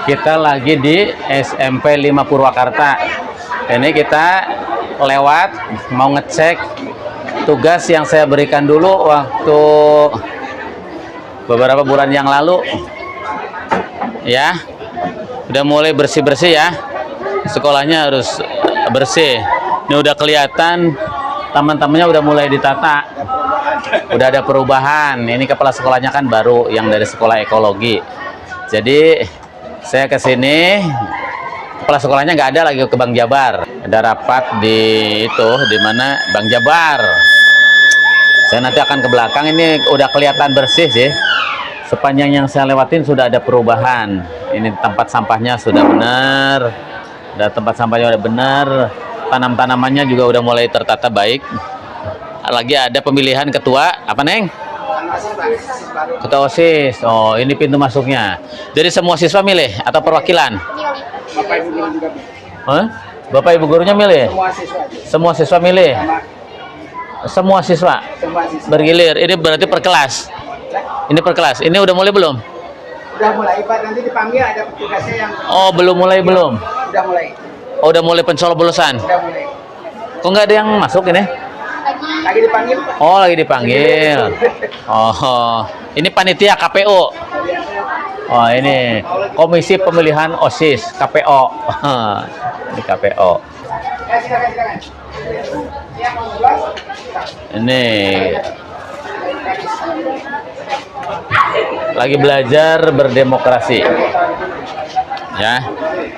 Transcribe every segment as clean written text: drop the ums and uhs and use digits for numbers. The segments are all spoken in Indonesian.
Kita lagi di SMP 5 Purwakarta. Ini kita lewat mau ngecek tugas yang saya berikan dulu waktu beberapa bulan yang lalu. Ya, udah mulai bersih-bersih ya. Sekolahnya harus bersih. Ini udah kelihatan teman-temannya udah mulai ditata. Udah ada perubahan. Ini kepala sekolahnya kan baru yang dari sekolah ekologi. Jadi saya ke sini, kepala sekolahnya nggak ada lagi ke Bang Jabar. Ada rapat di itu, di mana Bang Jabar. Saya nanti akan ke belakang. Ini udah kelihatan bersih sih. Sepanjang yang saya lewatin sudah ada perubahan. Ini tempat sampahnya sudah benar. Udah tempat sampahnya udah benar. Tanam-tanamannya juga udah mulai tertata baik. Lagi ada pemilihan ketua, apa Neng? Ketua OSIS. Oh, ini pintu masuknya. Jadi semua siswa milih atau perwakilan? Bapak Ibu guru juga. Huh? Bapak Ibu gurunya milih? Semua siswa. Semua siswa milih? Semua siswa? Semua siswa. Bergilir. Ini berarti per kelas? Ini per kelas. Ini udah mulai belum? Udah mulai, Pak. Nanti dipanggil ada petugasnya yang... Oh, belum mulai belum? Udah mulai. Oh, udah mulai pencoblosan. Udah mulai. Kok nggak ada yang masuk ini? Lagi dipanggil, Pak. Oh, lagi dipanggil. Oh, ini panitia KPO. Oh, ini Komisi Pemilihan OSIS KPO. Ini KPO. Ya, silakan. Ya, mau jelas? Ini lagi belajar berdemokrasi. Ya,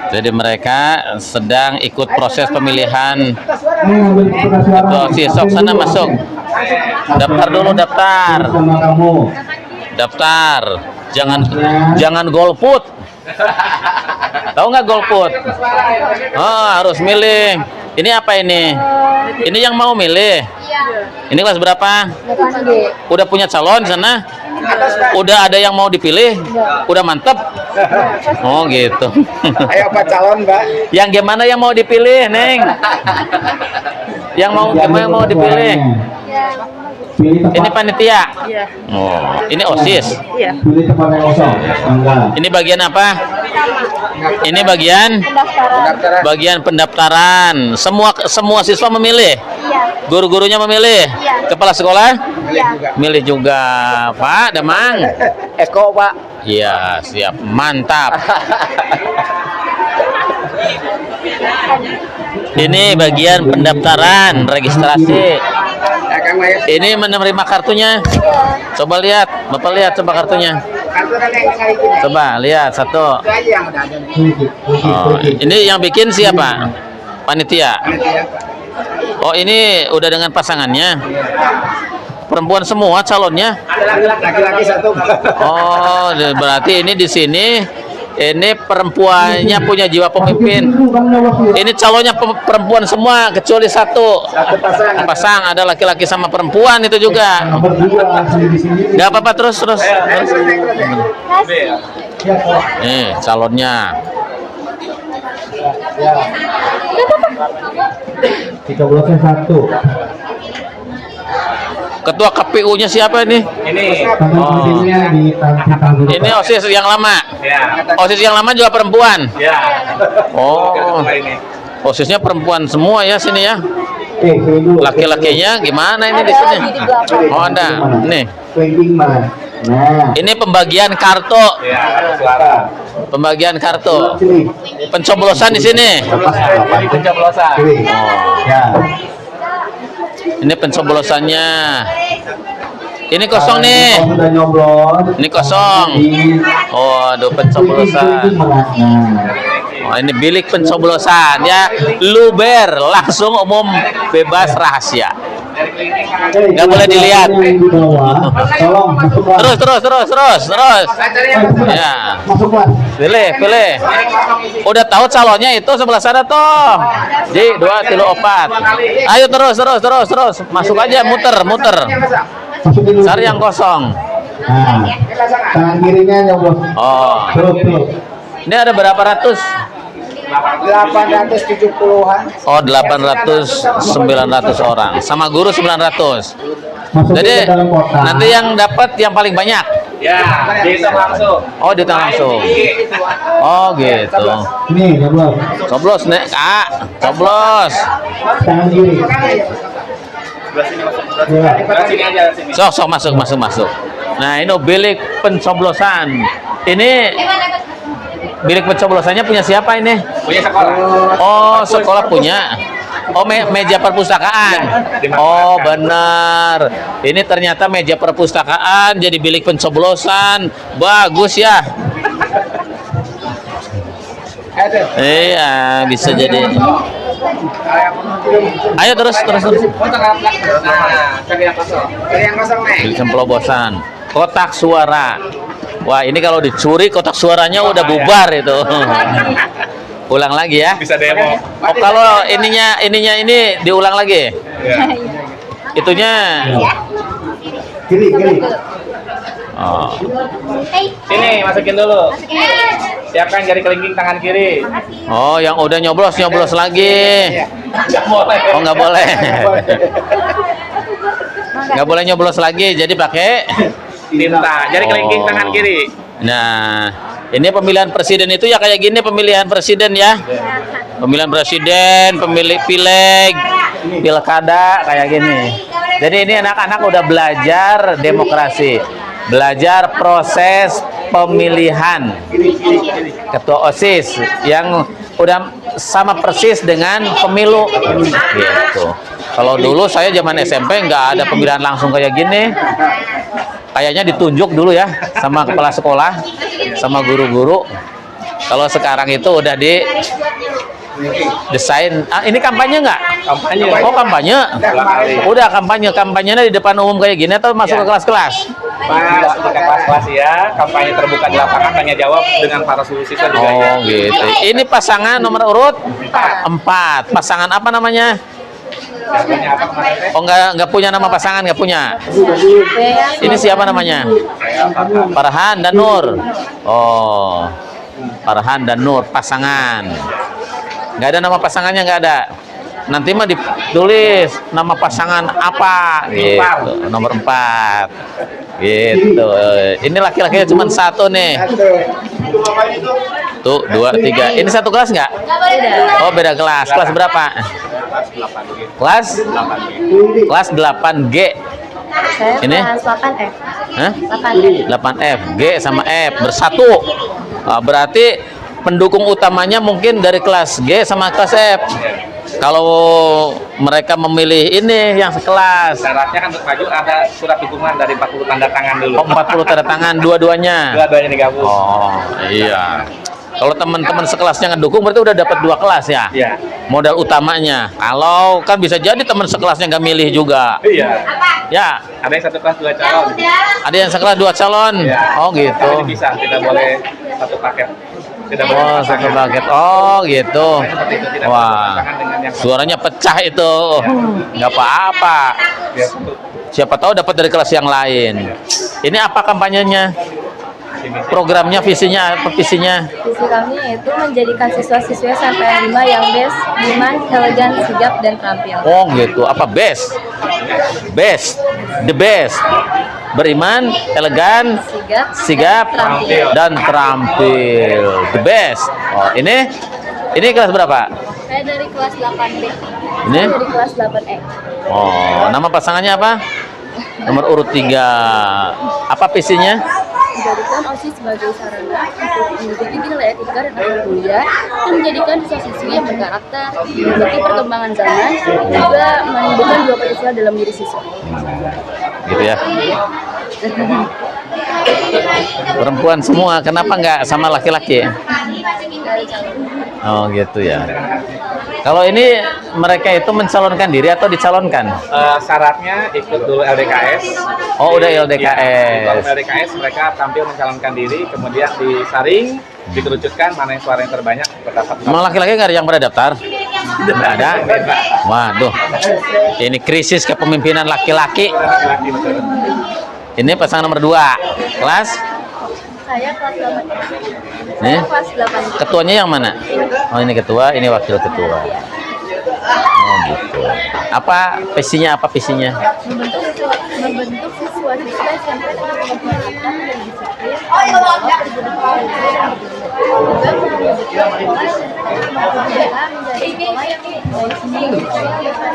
jadi mereka sedang ikut proses pemilihan ketua OSIS. Sok sana masuk. Daftar dulu, daftar. Daftar. Jangan golput. Tahu nggak golput? Oh, harus milih. Ini apa ini? Ini yang mau milih. Ini kelas berapa? Udah punya calon sana? Udah ada yang mau dipilih? Udah mantep? Oh gitu. Ayo Pak calon, Mbak. Yang gimana yang mau dipilih, Neng? Yang mau dipilih? Ini panitia? Iya. Oh, ini OSIS? Iya. Ini bagian apa? Ini bagian pendaftaran. Semua siswa memilih? Iya. Guru-gurunya memilih? Iya. Kepala sekolah? Iya. Milih juga. Pak, Damang? Eko, Pak. Iya, siap. Mantap. Ini bagian pendaftaran, registrasi. Ya, Kang Mayu. Ini menerima kartunya. Coba lihat, Bapak lihat coba kartunya. Kartu kan yang tinggal itu. Coba lihat satu. Itu aja yang udah ada. Oh, ini yang bikin siapa? Panitia. Panitia, Pak. Oh, ini udah dengan pasangannya. Perempuan semua calonnya. Ada laki-laki satu. Oh, berarti ini di sini ini perempuannya punya jiwa pemimpin. Ini calonnya perempuan semua kecuali satu. Satu pasang. Pasang ada laki-laki sama perempuan itu juga. Gak apa-apa terus. Nih calonnya. 13-1. Ketua KPU-nya siapa ini? Ini. Oh. Ini OSIS yang lama. OSIS yang lama juga perempuan. Oh. OSISnya perempuan semua ya sini ya. Laki-lakinya gimana ini di sini? Oh ada. Nih. Nah, Ini pembagian kartu. Pembagian kartu. Pencoblosan di sini. Pencoblosan. ya. Ini pencoblosannya. Ini kosong nih. Sudah nyoblos. Ini kosong. Oh, aduh pencoblosan. Oh, ini bilik pencoblosan ya. Luber, langsung umum, bebas rahasia. Nggak boleh dilihat. Terus. Ya. Masuk Mas. Pilih. Udah tahu calonnya itu sebelah sana toh. Ji 2 3 4. Ayo terus. Masuk aja muter. Masukin dulu. Cari yang kosong. Nah, tangan kirinya nyoblos. Oh. Terus. Ini ada berapa ratus? 870-an. Oh, 900 orang. Sama guru 900. Masukin Jadi ke dalam kotak. nanti yang dapat yang paling banyak. Ya, dihitung langsung. Oh, dihitung langsung. Oh, gitu. Ini nyoblos. Coblos, Nek. Kak. Coblos. Tangan kiri. Ya. Sebelah sini aja, sini. Sok masuk. Nah, ini bilik pencoblosan. Ini bilik pencoblosannya punya siapa ini? Punya sekolah. Oh, sekolah punya. Oh, meja perpustakaan. Oh, benar. Ini ternyata meja perpustakaan jadi bilik pencoblosan. Bagus ya. Iya, bisa jadi. Ayo terus. Nah, cari yang kosong. Cari yang kosong, Nek. Bilik pencoblosan. Kotak suara. Wah, ini kalau dicuri kotak suaranya udah bubar itu. Ulang lagi ya. Bisa demo. Oh, kalau ininya ini diulang lagi. Ya. Itunya. Kiri. Oh. Sini, masukin dulu. Siapkan jari kelingking tangan kiri. Oh, yang udah nyoblos lagi. Nggak boleh. Oh, nggak boleh. Nggak boleh nyoblos lagi. Jadi pakai. Tinta. Jari kelingking tangan kiri. Nah, ini pemilihan presiden itu ya kayak gini pemilihan presiden ya. Pemilihan presiden, pemilik pileg, pilkada kayak gini. Jadi ini anak-anak udah belajar demokrasi, belajar proses pemilihan ketua OSIS yang udah sama persis dengan pemilu gitu. Kalau dulu saya zaman SMP nggak ada pemilihan langsung kayak gini. Kayaknya ditunjuk dulu ya sama kepala sekolah, sama guru-guru. Kalau sekarang itu udah di desain. Ah, ini kampanye nggak? Kampanye. Oh, kampanye. Udah kampanyenya di depan umum kayak gini atau masuk ke kelas-kelas? Pas ke kelas-kelas ya, kampanye terbuka di lapangan, tanya jawab dengan para siswa juga ya. Oh, gitu. Ini pasangan nomor urut 4. Pasangan apa namanya? Jawabannya apa kemarin teh? Oh, nggak punya nama pasangan, nggak punya. Ini siapa namanya? Farhan dan Nur. Oh, Farhan dan Nur pasangan. Nggak ada nama pasangannya, nggak ada. Nanti mah ditulis nama pasangan apa gitu. Nomor 4 gitu. Ini laki-lakinya cuma 1 nih. Tuh 2, 3. Ini satu kelas nggak? Oh, beda kelas. Kelas berapa? Kelas 8G. Saya Ini? kelas 8F. Hah? 8F. 8F, G sama F bersatu. Berarti pendukung utamanya mungkin dari kelas G sama kelas F. Kalau mereka memilih ini yang sekelas. Syaratnya kan untuk maju ada surat dukungan dari 40 tanda tangan dulu. Oh, 40 tanda tangan dua-duanya. Dua-duanya digabung. Oh, iya. Kalau teman-teman sekelasnya ngedukung berarti udah dapat 2 kelas ya? Iya. Modal utamanya. Kalau kan bisa jadi teman sekelasnya nggak milih juga. Iya. Ya, Ada yang satu kelas 2 calon. ada yang sekelas 2 calon. Iya. Oh, gitu. Tapi bisa, tidak boleh satu paket. Tidak boleh Oh, satu paket. Oh, gitu. Seperti itu, tidak boleh Wah, berpasangan dengan yang suaranya pecah itu. Nggak apa-apa. Ya, Siapa tahu dapat dari kelas yang lain. Ini apa kampanyenya? Programnya, visinya, apa visinya? Visi kami yaitu menjadikan siswa-siswa sampai 5 yang best, iman, elegan, sigap, dan terampil. Oh, gitu. Apa best? Best. The best. Beriman, elegan, sigap, dan terampil. The best. Oh, ini kelas berapa? Saya dari kelas 8B. Ini? Saya dari kelas 8E. Oh, nama pasangannya apa? Nomor urut 3. Apa visinya? Menjadikan OSIS sebagai sarana untuk mendidik nilai etika dan akhlak mulia dan menjadikan siswa-siswi yang berkarakter, mengikuti perkembangan zaman, juga menumbuhkan jiwa Pancasila dalam diri siswa. Gitu ya. Perempuan semua, kenapa nggak sama laki-laki? Oh, gitu ya. Kalau ini mereka itu mencalonkan diri atau dicalonkan? syaratnya ikut dulu LDKS. Oh, udah Ya, LDKS. di LDKS mereka tampil mencalonkan diri, kemudian disaring, dikerucutkan mana yang suara yang terbanyak berdasarkan. Emang laki-laki nggak ada yang pada daftar? Nggak ada? Waduh, ini krisis kepemimpinan laki-laki. Laki-laki, betul. Ini pasangan nomor 2. Kelas? Saya kelas 8. Nih, Kelas 8. ketuanya yang mana? Oh, ini ketua, ini wakil ketua. Oh gitu. Apa visinya? Apa visinya? Membentuk siswa-siswa SMP dengan kemampuan dan disiplin,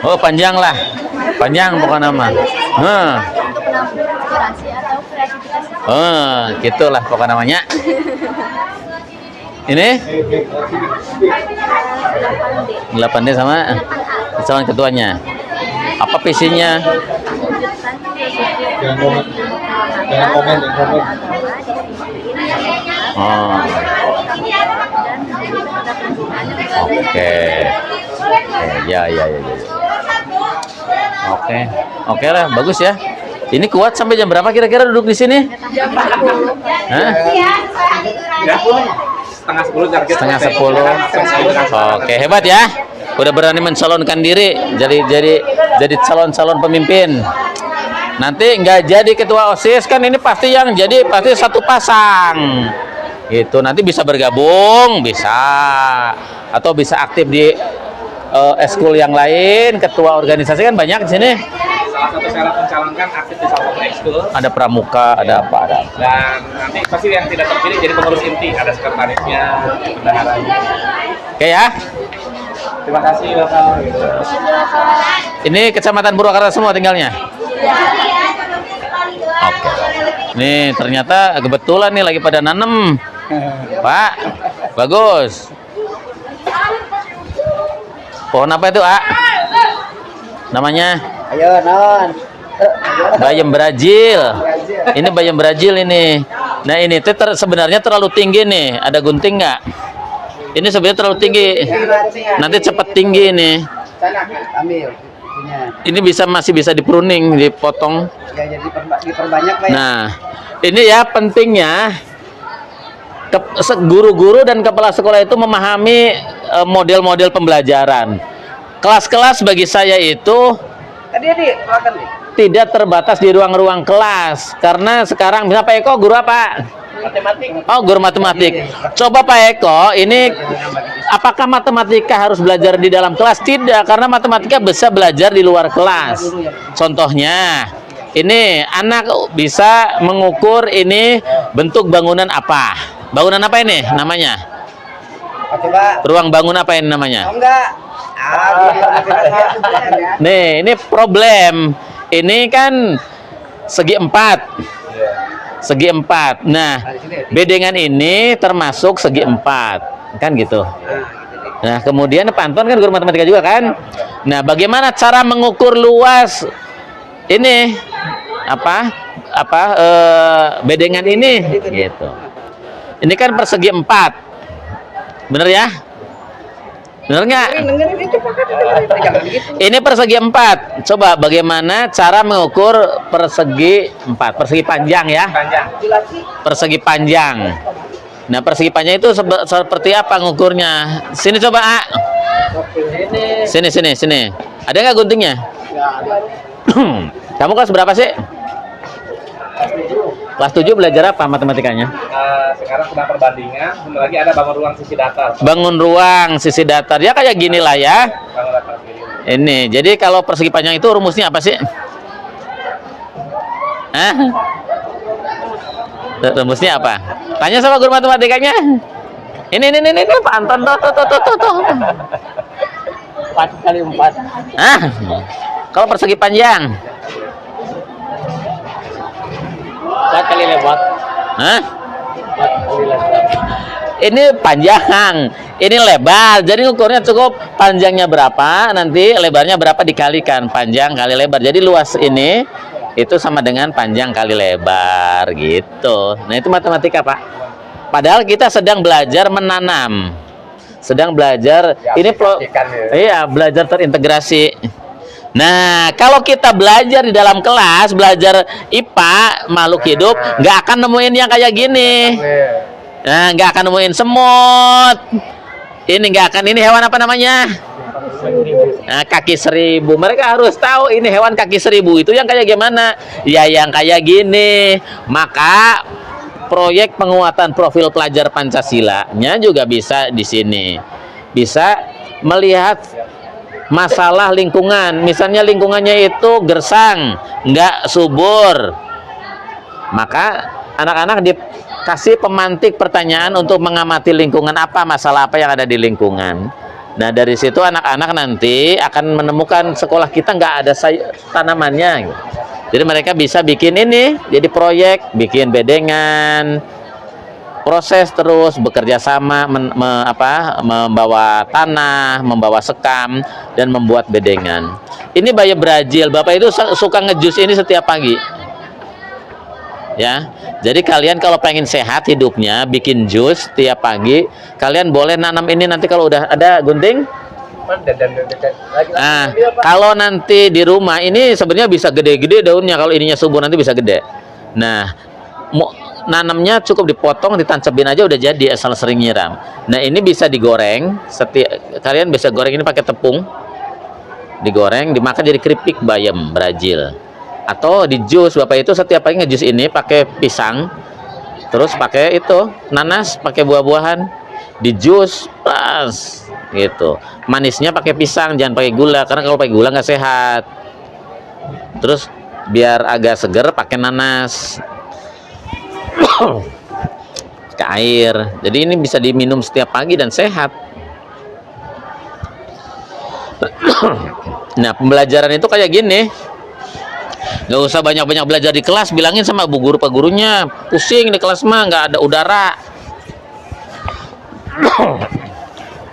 Oh panjang lah, panjang bukan nama. untuk menampung inspirasi atau kreativitas siswa. Gitulah pokok namanya. Ini 8D sama calon ketuanya. Apa visinya? Jangan komen. Oh. Oke. Ya. Oke lah, bagus ya. Ini kuat sampai jam berapa kira-kira duduk di sini? Hah? Setengah 10 Oke, hebat ya. Udah berani mencalonkan diri jadi calon-calon pemimpin. Nanti nggak jadi ketua OSIS kan ini pasti satu pasang. Itu nanti bisa bergabung, bisa atau bisa aktif di eskul yang lain, ketua organisasi kan banyak di sini. Salah satu syarat mencalonkan aktif di salah satu ekskul. Ada pramuka, ada apa. Dan nanti pasti yang tidak terpilih jadi pengurus inti, ada sekretarisnya, bendaharanya. Oke ya. Terima kasih Bapak. Ini Kecamatan Purwakarta semua tinggalnya. Oke. Nih ternyata kebetulan nih lagi pada nanem. Pak, bagus. Pohon apa itu, A? Namanya? Ayo, non. Bayam Brazil. Ini bayam Brazil ini. Nah ini sebenarnya terlalu tinggi nih. Ada gunting nggak? Ini sebenarnya terlalu tinggi. Nanti cepat tinggi nih. Sana, ambil. Ini masih bisa dipruning, dipotong. Ya, jadi diperbanyak Pak. Nah, ini ya pentingnya guru-guru dan kepala sekolah itu memahami model-model pembelajaran. Kelas-kelas bagi saya itu tidak terbatas di ruang-ruang kelas, karena sekarang misalnya Pak Eko guru apa? Matematik. Oh, guru matematik. Coba Pak Eko, ini apakah matematika harus belajar di dalam kelas? Tidak, karena matematika bisa belajar di luar kelas. Contohnya, ini anak bisa mengukur ini bentuk bangunan apa? Bangunan apa ini namanya? Coba. Ruang bangun apa ini namanya? Enggak. Nih, ini problem. Ini kan segi 4. Segi 4. Nah, bedengan ini termasuk segi 4. Kan gitu. Nah, kemudian Pak Anton kan guru matematika juga kan? Nah, bagaimana cara mengukur luas ini bedengan ini gitu. Ini kan persegi 4. Bener ya? Bener nggak? Ini persegi 4. Coba bagaimana cara mengukur persegi 4? Persegi panjang ya? Persegi panjang. Nah, persegi panjang itu seperti apa ngukurnya? Sini coba, A. Sini. Ada nggak guntingnya? Kamu kelas berapa sih? Kelas 7 belajar apa matematikanya? Sekarang sedang perbandingan, sebentar lagi ada bangun ruang sisi datar. Bangun ruang sisi datar. Ya kayak gini lah ya. Bangun datar kiri. Ini, jadi kalau persegi panjang itu rumusnya apa sih? Hah? Rumusnya apa? Tanya sama guru matematikanya. Ini Pak Anton tuh. 4 kali 4. Hah? Kalau persegi panjang? 4 kali lebar. Hah? 4 kali lebar. Ini panjang, ini lebar. Jadi ukurnya cukup panjangnya berapa, nanti lebarnya berapa dikalikan panjang kali lebar. Jadi luas ini itu sama dengan panjang kali lebar gitu. Nah, itu matematika, Pak. Padahal kita sedang belajar menanam. Sedang belajar iya, belajar terintegrasi. Nah, kalau kita belajar di dalam kelas, belajar IPA, makhluk hidup, nggak akan nemuin yang kayak gini. Nah, nggak akan nemuin semut. Ini nggak akan, ini hewan apa namanya? Nah, kaki seribu. Mereka harus tahu ini hewan kaki seribu itu yang kayak gimana? Ya, yang kayak gini. Maka proyek penguatan profil pelajar Pancasila-nya juga bisa di sini. Bisa melihat masalah lingkungan. Misalnya lingkungannya itu gersang, nggak subur, maka anak-anak dikasih pemantik pertanyaan untuk mengamati lingkungan, apa masalah apa yang ada di lingkungan. Nah, dari situ anak-anak nanti akan menemukan sekolah kita nggak ada tanamannya. Jadi mereka bisa bikin ini, jadi proyek, bikin bedengan, proses terus bekerja sama, membawa tanah, membawa sekam, dan membuat bedengan. Ini bayam Brazil, Bapak itu suka ngejus ini setiap pagi. Ya, jadi kalian kalau pengen sehat hidupnya, bikin jus tiap pagi, kalian boleh nanam ini nanti kalau udah ada gunting. Nah, kalau nanti di rumah ini sebenarnya bisa gede-gede daunnya, kalau ininya subur nanti bisa gede. Nah, nanamnya cukup dipotong, ditancapin aja udah jadi, asal sering nyiram. Nah, ini bisa digoreng, kalian bisa goreng ini pakai tepung, digoreng, dimakan jadi keripik bayam Brazil. Atau di jus, Bapak itu setiap pagi ngejus ini pakai pisang, terus pakai itu nanas, pakai buah-buahan, di jus pas gitu. Manisnya pakai pisang, jangan pakai gula, karena kalau pakai gula nggak sehat. Terus biar agak seger pakai nanas ke air. Jadi ini bisa diminum setiap pagi dan sehat. Nah, pembelajaran itu kayak gini. Nggak usah banyak-banyak belajar di kelas, bilangin sama bu guru pak gurunya, pusing di kelas mah nggak ada udara.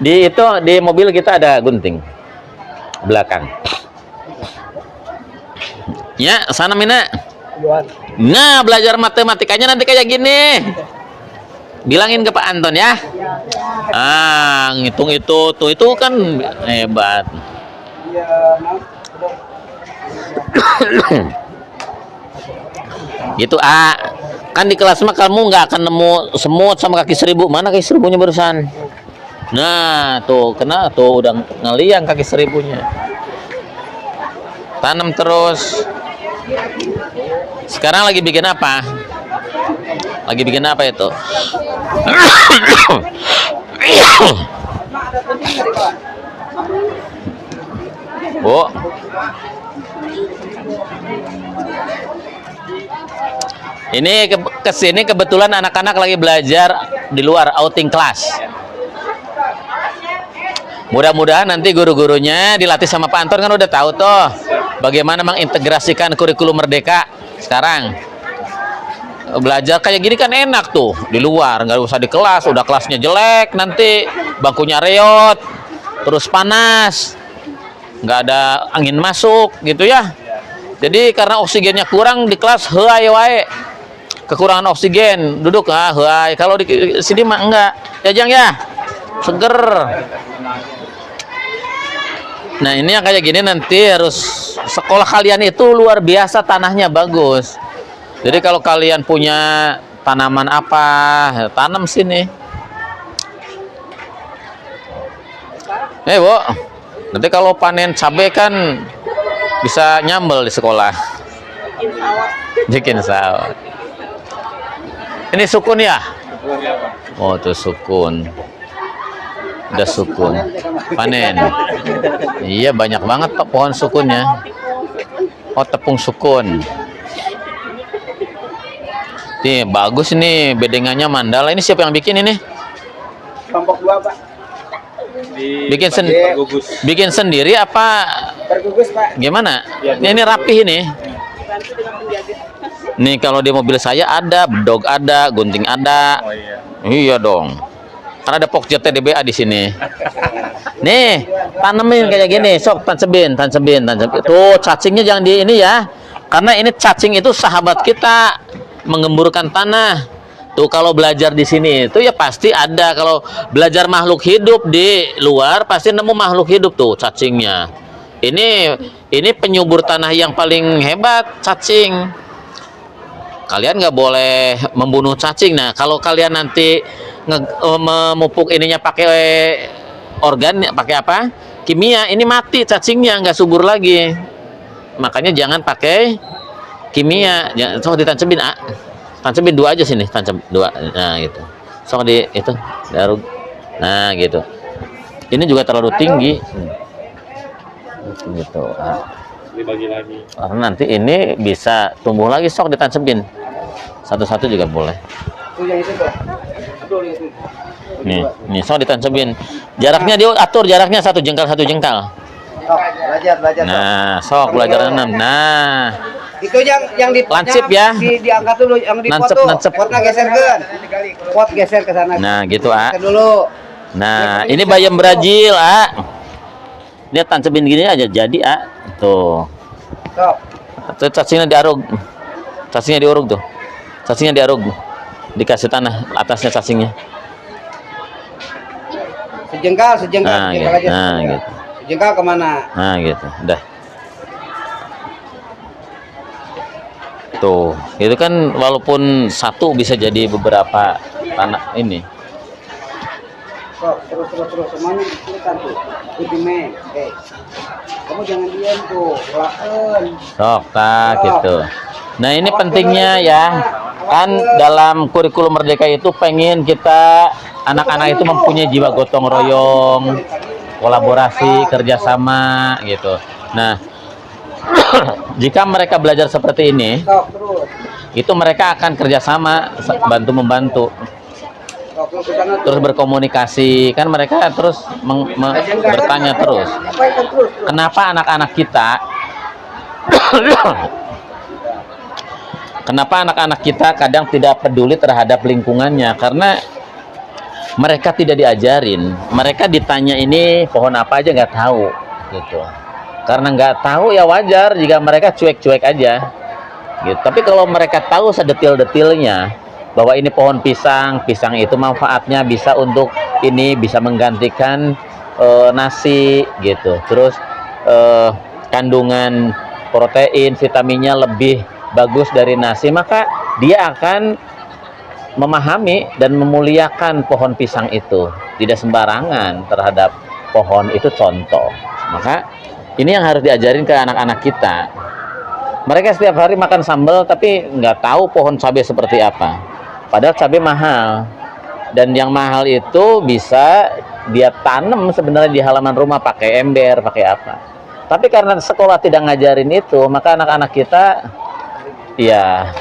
Di mobil kita ada gunting belakang. Ya, sana Mina. Nah, belajar matematikanya nanti kayak gini. Bilangin ke Pak Anton ya. Ah, ngitung itu kan hebat. Gitu kan di kelas mah kamu nggak akan nemu semut sama kaki seribu. Mana kaki seribunya barusan? Nah tuh kena tuh udah ngeliang kaki seribunya. Tanam terus. Sekarang lagi bikin apa? Lagi bikin apa itu? Bu, ini kesini kebetulan anak-anak lagi belajar di luar, outing class. Mudah-mudahan nanti guru-gurunya dilatih sama Pak Anton, kan udah tahu tuh bagaimana mengintegrasikan kurikulum Merdeka. Sekarang belajar kayak gini kan enak tuh di luar, nggak usah di kelas. Udah kelasnya jelek, nanti bangkunya reot, terus panas, nggak ada angin masuk gitu ya. Jadi karena oksigennya kurang di kelas, heuai wae, kekurangan oksigen, duduk heuai. Kalau di sini mah enggak ya Jang ya, seger. Nah ini yang kayak gini nanti harus sekolah kalian itu luar biasa, tanahnya bagus. Jadi kalau kalian punya tanaman apa, tanam sini. Bu, nanti kalau panen cabai kan bisa nyambel di sekolah. Bikin sawah. Ini sukun ya? Oh tuh sukun. Udah sukun. Panen. Iya banyak banget Pak pohon sukunnya. Oh tepung sukun. Nih bagus nih bedengannya mandala. Ini siapa yang bikin ini? Kelompok 2 Pak. Bikin sendiri apa? Tergugus Pak. Gimana? Ini rapih ini. Nih kalau di mobil saya ada bedog, ada gunting, ada. Oh iya. Iya dong. Karena ada Pokja TDBA di sini. Nih, tanemin kayak gini, sok tancebin. Tuh cacingnya jangan di ini ya. Karena ini cacing itu sahabat kita, menggemburkan tanah. Tuh kalau belajar di sini itu ya pasti ada. Kalau belajar makhluk hidup di luar pasti nemu makhluk hidup tuh cacingnya. Ini penyubur tanah yang paling hebat, cacing. Kalian nggak boleh membunuh cacing. Nah kalau kalian nanti memupuk ininya pakai organ, pakai apa? Kimia, ini mati cacingnya, nggak subur lagi. Makanya jangan pakai kimia. Jangan ditancapin tancapin 2 aja sini, tancap 2. Nah gitu. Sok di itu darug. Nah gitu. Ini juga terlalu tinggi. gitu. Dibagi lagi. Karena nanti ini bisa tumbuh lagi, sok ditancapin satu-satu juga boleh. Itu yang itu tuh. Betul itu. Nih sok ditancapin. Jaraknya dia atur jaraknya 1 jengkal 1 jengkal. Sok, belajar. Nah, sok belajar nanam. Nah, Itu yang di lancip ya. Diangkat dulu yang di Nancep, foto. nancep. Potnya geserkan. Pot geser ke sana. Nah, gitu, A. Geser dulu. Nah, ini bayam Brazil, A. Lihat tancapin gini aja jadi, A. Tuh. Sok. Tuh cacingnya diarug. Cacingnya diurug tuh. Cacingnya diarug. Dikasih tanah atasnya cacingnya. Sejengkal Nah, gitu. aja. Nah, gitu. Sejengkal kemana? Nah, gitu. Udah. Tuh, itu kan walaupun satu bisa jadi beberapa tanah ini. Sok, terus semuanya dikulikan tuh. Ikuti men. Oke. Kamu jangan diam tuh, lakukan. Sok, tak gitu. Nah, ini pentingnya ya. Kan dalam kurikulum Merdeka itu pengen kita anak-anak itu mempunyai jiwa gotong royong, kolaborasi, kerjasama gitu. Nah, jika mereka belajar seperti ini, Sok, terus. itu mereka akan kerjasama, bantu membantu, Sok, terus ke sana. terus berkomunikasi. Kan mereka terus bertanya terus, Sampaikan terus. kenapa anak-anak kita kenapa anak-anak kita kadang tidak peduli terhadap lingkungannya? Karena mereka tidak diajarin. Mereka ditanya ini pohon apa aja nggak tahu, gitu. Karena nggak tahu ya wajar jika mereka cuek-cuek aja, gitu. Tapi kalau mereka tahu sedetil-detilnya bahwa ini pohon pisang, pisang itu manfaatnya bisa untuk ini, bisa menggantikan nasi, gitu. Terus kandungan protein, vitaminnya lebih bagus dari nasi, maka dia akan memahami dan memuliakan pohon pisang itu. Tidak sembarangan terhadap pohon itu, contoh. Maka ini yang harus diajarin ke anak-anak kita. Mereka setiap hari makan sambal tapi nggak tahu pohon cabai seperti apa. Padahal cabai mahal. Dan yang mahal itu bisa dia tanam sebenarnya di halaman rumah pakai ember, pakai apa. Tapi karena sekolah tidak ngajarin itu, maka anak-anak kita ya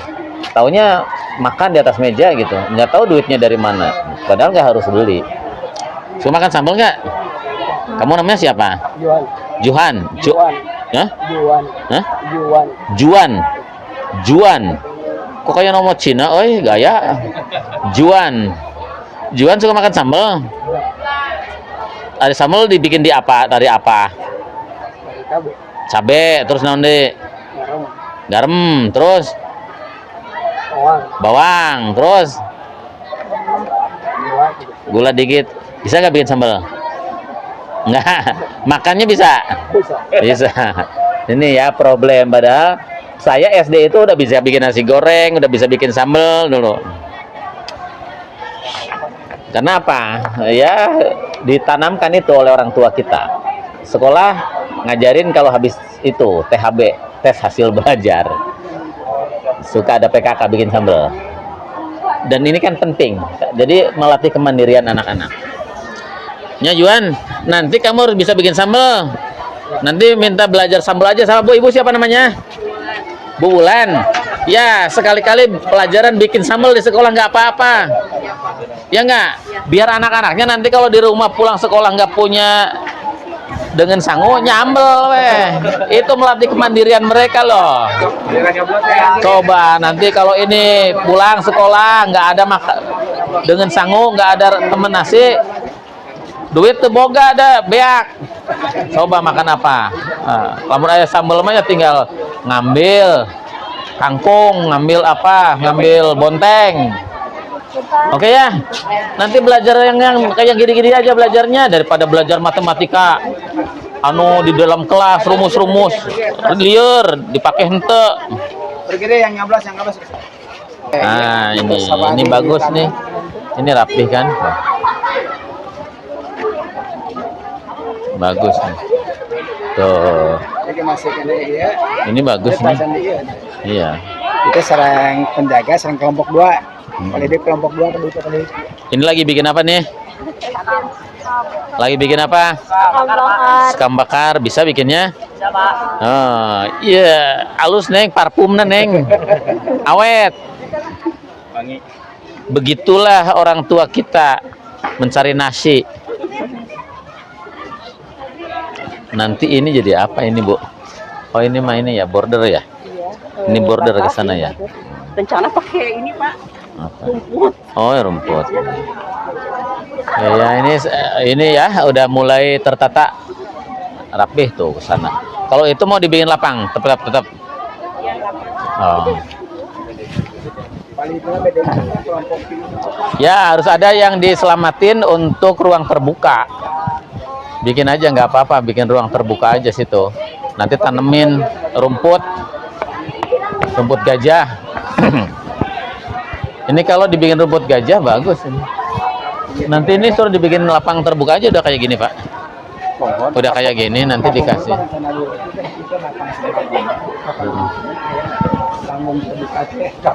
taunya makan di atas meja gitu, nggak tahu duitnya dari mana, padahal nggak harus beli. Suka makan sambal nggak? Kamu namanya siapa? Juhan. Hah? Hah? Juan. Kok kayak nomor Cina, oi gaya. Juan suka makan sambal. Ada sambal dibikin di apa? Dari apa? Cabe, terus nanti garam, terus bawang, terus gula dikit. Bisa nggak bikin sambal? Nggak. Makannya bisa? Bisa. Ini ya problem. Padahal saya SD itu udah bisa bikin nasi goreng, udah bisa bikin sambal dulu. Kenapa? Ya ditanamkan itu oleh orang tua kita. Sekolah ngajarin kalau habis itu THB, tes hasil belajar, suka ada PKK bikin sambal. Dan ini kan penting, jadi melatih kemandirian anak-anak. Ya Juan, nanti kamu harus bisa bikin sambal. Nanti minta belajar sambal aja sama Bu. Ibu siapa namanya? Bu Wulan. Ya, sekali-kali pelajaran bikin sambal di sekolah nggak apa-apa. Ya nggak? Biar anak-anaknya nanti kalau di rumah pulang sekolah nggak punya dengan sangu nyambel weh. Itu melatih kemandirian mereka loh. Coba nanti kalau ini pulang sekolah nggak ada makan dengan sangu, nggak ada temen nasi, duit tuh boga ada beak. Coba makan apa? Lamun aya sambel mah ya tinggal ngambil kangkung, ngambil apa? Ngambil bonteng. Oke ya, nanti belajar yang kayak gini-gini aja belajarnya daripada belajar matematika anu di dalam kelas rumus-rumus liar dipakai hente. Bergede yang nyablas. Nah, ini bagus nih. Ini rapih kan? Bagus nih. Tuh. Ini bagus nih. Iya. Itu serang penjaga, serang kelompok 2. Kalau dia kelompok 2 kedua. Ini lagi bikin apa nih? Lagi bikin apa? Sekam bakar. Bisa bikinnya? Oh, iya, halus neng, parfumnya neng, awet. Wangi. Begitulah orang tua kita mencari nasi. Nanti ini jadi apa ini, Bu? Oh, ini mah ini ya, border ya? Ini border ke sana ya? Rencana pakai ini, Pak. Apa? Oh, ya, rumput. Ya, ini ya udah mulai tertata rapih tuh ke sana. Kalau itu mau dibikin lapang, tetap. Oh. Paling tua beda kelompok ini. Ya, harus ada yang diselamatin untuk ruang terbuka. Bikin aja nggak apa-apa, bikin ruang terbuka aja situ. Nanti tanemin rumput gajah. Ini kalau dibikin rumput gajah bagus ini. Nanti ini suruh dibikin lapang terbuka aja udah kayak gini, Pak. Udah kayak gini nanti dikasih.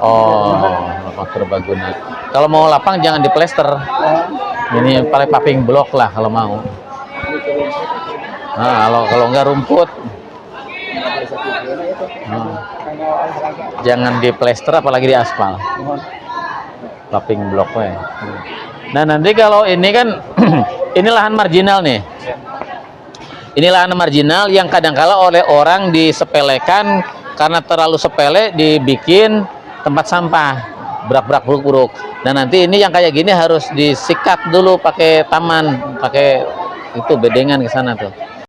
Oh, lapang serbaguna. Kalau mau lapang jangan diplester. Ini paling paving block lah kalau mau. Nah, kalau enggak rumput. Jangan diplester apalagi di aspal. Paving block we. Nah, nanti kalau ini kan ini lahan marginal nih. Ini lahan marginal yang kadangkala oleh orang disepelekan karena terlalu sepele dibikin tempat sampah, berak-berak buruk-buruk. Dan nanti ini yang kayak gini harus disikat dulu pakai taman, pakai itu bedengan ke sana tuh.